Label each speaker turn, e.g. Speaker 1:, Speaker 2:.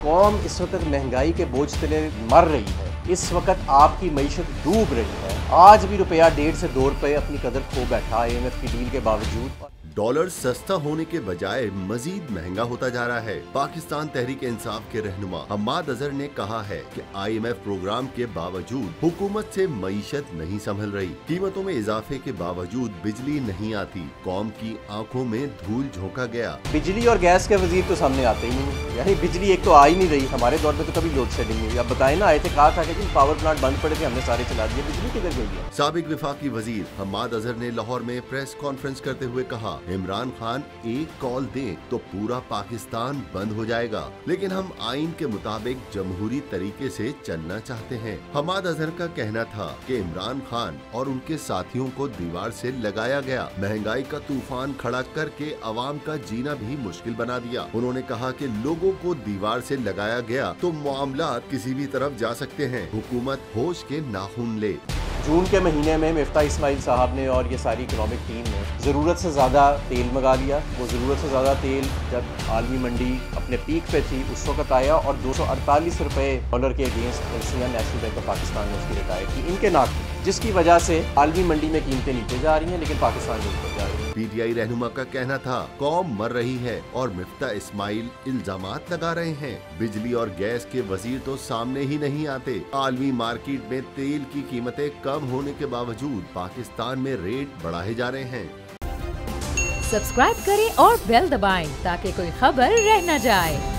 Speaker 1: कौम इस वक्त महंगाई के बोझ तले मर रही है। इस वक्त आपकी मईशत डूब रही है। आज भी रुपया 1.5 से 2 रुपए अपनी कदर खो बैठा IMF की डील के बावजूद।
Speaker 2: डॉलर सस्ता होने के बजाय मजीद महंगा होता जा रहा है। पाकिस्तान तहरीक इंसाफ के रहनुमा हम्माद अजहर ने कहा है कि IMF प्रोग्राम के बावजूद हुकूमत से मईशत नहीं संभल रही। कीमतों में इजाफे के बावजूद बिजली नहीं आती। कौम की आंखों में धूल झोंका गया।
Speaker 1: बिजली और गैस के वजीर तो सामने आते ही नहीं, यानी बिजली एक तो आ ही नहीं रही। हमारे दौर में तो कभी लोड शेडिंग नहीं। अब बताए ना, आए थे, कहा था कि पावर प्लांट बंद पड़े थे, हमने सारे चला दिए, बिजली किधर गई है।
Speaker 2: साबिक विफाकी वजीर हम्माद अजहर ने लाहौर में प्रेस कॉन्फ्रेंस करते हुए कहा, इमरान खान एक कॉल दें तो पूरा पाकिस्तान बंद हो जाएगा, लेकिन हम आइन के मुताबिक जमहूरी तरीके से चलना चाहते हैं। हम्माद अजहर का कहना था कि इमरान खान और उनके साथियों को दीवार से लगाया गया। महंगाई का तूफान खड़ा करके अवाम का जीना भी मुश्किल बना दिया। उन्होंने कहा कि लोगों को दीवार से लगाया गया तो मामला किसी भी तरफ जा सकते हैं। हुकूमत होश के नाखून ले।
Speaker 1: जून के महीने में मिफ्ता इस्माइल साहब ने और ये सारी इकोनॉमिक टीम ने ज़रूरत से ज़्यादा तेल मंगा लिया। वो ज़रूरत से ज़्यादा तेल जब आलमी मंडी अपने पीक पे थी उस वक्त आया और 248 रुपये डॉलर के against LCR national bank of Pakistan ने उसकी रिटायर की, इनके नाक, जिसकी वजह से आलमी मंडी में कीमतें नीचे जा रही हैं लेकिन पाकिस्तान में ऊपर जा रही है।
Speaker 2: PTI रहनुमा का कहना था कौम मर रही है और मिफ्ता इस्माइल इल्जामात लगा रहे हैं। बिजली और गैस के वजीर तो सामने ही नहीं आते। आलमी मार्केट में तेल की कीमतें कम होने के बावजूद पाकिस्तान में रेट बढ़ाए जा रहे हैं।
Speaker 3: सब्सक्राइब करें और बेल दबाएं ताकि कोई खबर रह न जाए।